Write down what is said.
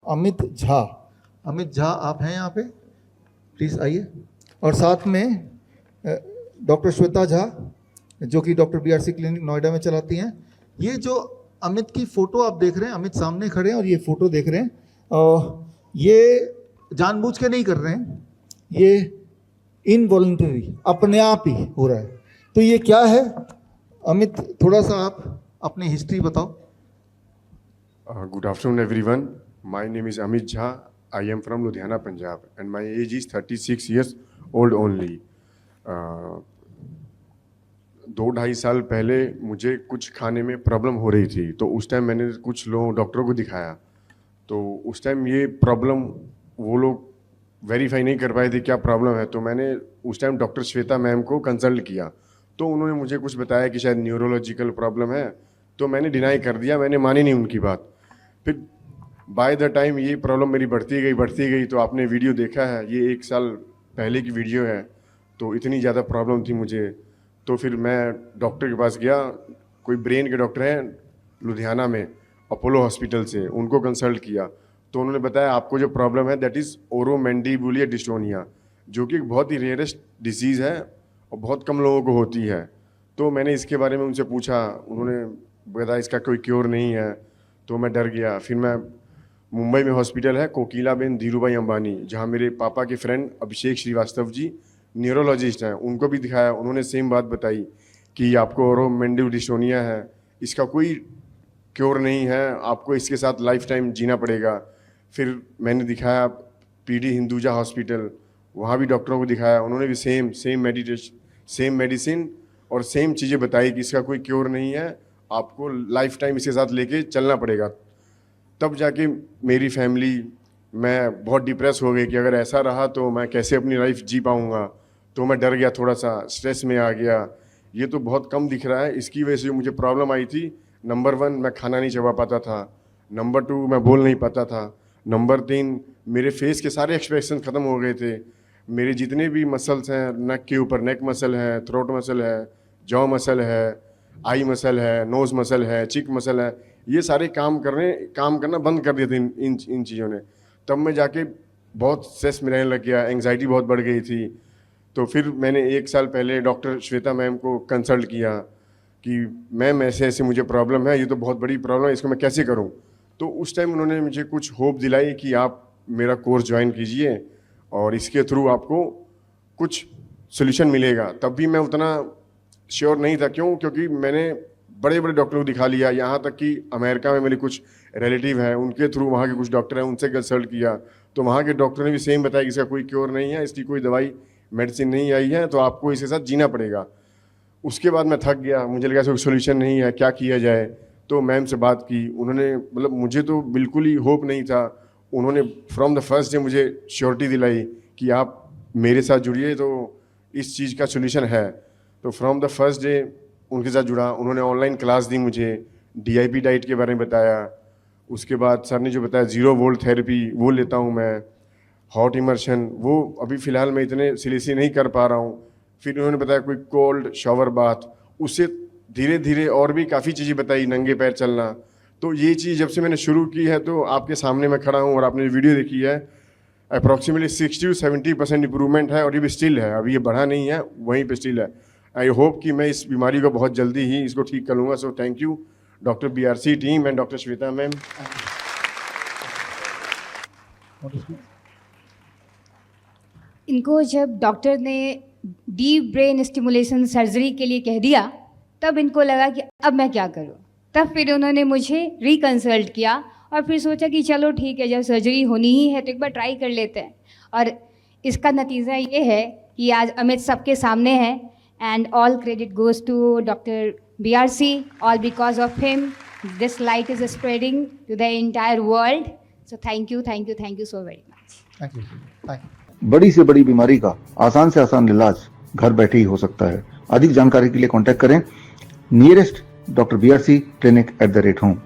अमित झा। अमित झा आप हैं यहाँ पे, प्लीज़ आइए। और साथ में डॉक्टर श्वेता झा जो कि डॉक्टर BRC क्लिनिक नोएडा में चलाती हैं। ये जो अमित की फ़ोटो आप देख रहे हैं, अमित सामने खड़े हैं और ये फ़ोटो देख रहे हैं, ये जानबूझ के नहीं कर रहे हैं, ये इनवॉलंटरी अपने आप ही हो रहा है। तो ये क्या है अमित, थोड़ा सा आप अपनी हिस्ट्री बताओ। Good afternoon, everyone. My name is Amit Jha. I am from Ludhiana, Punjab, and my age is 36 years old only. 2-2.5 साल पहले मुझे कुछ खाने में प्रॉब्लम हो रही थी, तो उस टाइम मैंने कुछ लोग डॉक्टरों को दिखाया। तो उस टाइम ये प्रॉब्लम वो लोग वेरीफाई नहीं कर पाए थे क्या प्रॉब्लम है। तो मैंने उस टाइम डॉक्टर श्वेता मैम को कंसल्ट किया, तो उन्होंने मुझे कुछ बताया कि शायद न्यूरोलॉजिकल प्रॉब्लम है। तो मैंने डिनाई कर दिया, मैंने मानी नहीं उनकी बात। फिर बाय द टाइम ये प्रॉब्लम मेरी बढ़ती गई। तो आपने वीडियो देखा है, ये 1 साल पहले की वीडियो है। तो इतनी ज़्यादा प्रॉब्लम थी मुझे, तो फिर मैं डॉक्टर के पास गया। कोई ब्रेन के डॉक्टर हैं लुधियाना में, अपोलो हॉस्पिटल से, उनको कंसल्ट किया। तो उन्होंने बताया आपको जो प्रॉब्लम है दैट इज़ ओरोमैंडिबुलर डिस्टोनिया, जो कि एक बहुत ही रेयरेस्ट डिजीज़ है और बहुत कम लोगों को होती है। तो मैंने इसके बारे में उनसे पूछा, उन्होंने बताया इसका कोई क्योर नहीं है। तो मैं डर गया। फिर मैं मुंबई में हॉस्पिटल है कोकिलाबेन धीरूभाई अंबानी, जहाँ मेरे पापा के फ्रेंड अभिषेक श्रीवास्तव जी न्यूरोलॉजिस्ट हैं, उनको भी दिखाया। उन्होंने सेम बात बताई कि आपको ओरोमैंडिबुलर डिस्टोनिया है, इसका कोई क्योर नहीं है, आपको इसके साथ लाइफ टाइम जीना पड़ेगा। फिर मैंने दिखाया PD हिंदुजा हॉस्पिटल, वहाँ भी डॉक्टरों को दिखाया। उन्होंने भी सेम मेडिसिन और सेम चीज़ें बताई कि इसका कोई क्योर नहीं है, आपको लाइफ टाइम इसके साथ लेके चलना पड़ेगा। तब जाके मेरी फैमिली, मैं बहुत डिप्रेस हो गई कि अगर ऐसा रहा तो मैं कैसे अपनी लाइफ जी पाऊँगा। तो मैं डर गया, थोड़ा सा स्ट्रेस में आ गया। ये तो बहुत कम दिख रहा है, इसकी वजह से जो मुझे प्रॉब्लम आई थी, नंबर 1 मैं खाना नहीं चबा पाता था, नंबर 2 मैं बोल नहीं पाता था, नंबर 3 मेरे फेस के सारे एक्सप्रेशन ख़त्म हो गए थे। मेरे जितने भी मसल्स हैं नेक के ऊपर, नेक मसल है, थ्रोट मसल है, जॉ मसल है, आई मसल है, नोज़ मसल है, चिक मसल है, ये सारे काम करना बंद कर दिए थे इन चीज़ों ने। तब मैं जाके बहुत स्ट्रेस में रहने लग गया, एंग्जाइटी बहुत बढ़ गई थी। तो फिर मैंने 1 साल पहले डॉक्टर श्वेता मैम को कंसल्ट किया कि मैम ऐसे मुझे प्रॉब्लम है, ये तो बहुत बड़ी प्रॉब्लम है, इसको मैं कैसे करूं। तो उस टाइम उन्होंने मुझे कुछ होप दिलाई कि आप मेरा कोर्स ज्वाइन कीजिए और इसके थ्रू आपको कुछ सोल्यूशन मिलेगा। तब भी मैं उतना श्योर नहीं था, क्योंकि मैंने बड़े बड़े डॉक्टरों को दिखा लिया, यहाँ तक कि अमेरिका में मेरे कुछ रिलेटिव हैं, उनके थ्रू वहाँ के कुछ डॉक्टर हैं, उनसे कंसल्ट किया। तो वहाँ के डॉक्टर ने भी सेम बताया कि इसका कोई क्योर नहीं है, इसकी कोई दवाई मेडिसिन नहीं आई है, तो आपको इसके साथ जीना पड़ेगा। उसके बाद मैं थक गया, मुझे लगा कोई सोल्यूशन नहीं है, क्या किया जाए। तो मैम से बात की, उन्होंने मतलब मुझे तो बिल्कुल ही होप नहीं था, उन्होंने फ्रॉम द फर्स्ट डे मुझे श्योरिटी दिलाई कि आप मेरे साथ जुड़िए तो इस चीज़ का सोल्यूशन है। तो फ्रॉम द फर्स्ट डे उनके साथ जुड़ा। उन्होंने ऑनलाइन क्लास दी मुझे, DIP डाइट के बारे में बताया। उसके बाद सर ने जो बताया 0 वोल्ट थेरेपी वो लेता हूँ मैं, हॉट इमर्शन वो अभी फ़िलहाल मैं इतने सीरियसली नहीं कर पा रहा हूँ। फिर उन्होंने बताया कोई कोल्ड शावर बाथ, उससे धीरे धीरे और भी काफ़ी चीज़ें बताई, नंगे पैर चलना। तो ये चीज़ जब से मैंने शुरू की है तो आपके सामने मैं खड़ा हूँ और आपने वीडियो देखी है, अप्रॉक्सीमेटली 60 to 70% इम्प्रूवमेंट है और ये भी स्टिल है, अभी ये बढ़ा नहीं है, वहीं पे स्टिल है। आई होप कि मैं इस बीमारी को बहुत जल्दी ही इसको ठीक कर लूँगा। So thank you doctor BRC team and doctor Shweta ma'am. इनको जब डॉक्टर ने डीप ब्रेन स्टिमुलेशन सर्जरी के लिए कह दिया, तब इनको लगा कि अब मैं क्या करूं। तब फिर उन्होंने मुझे रिकंसल्ट किया और फिर सोचा कि चलो ठीक है, जब सर्जरी होनी ही है तो एक बार ट्राई कर लेते हैं। और इसका नतीजा ये है कि आज अमित सबके सामने है। And all credit goes to doctor BRC, all because of him this light is spreading to the entire world. So thank you so very much. Thank you. बड़ी से बड़ी बीमारी का आसान से आसान इलाज घर बैठे ही हो सकता है। अधिक जानकारी के लिए कांटेक्ट करें nearest doctor BRC clinic @home।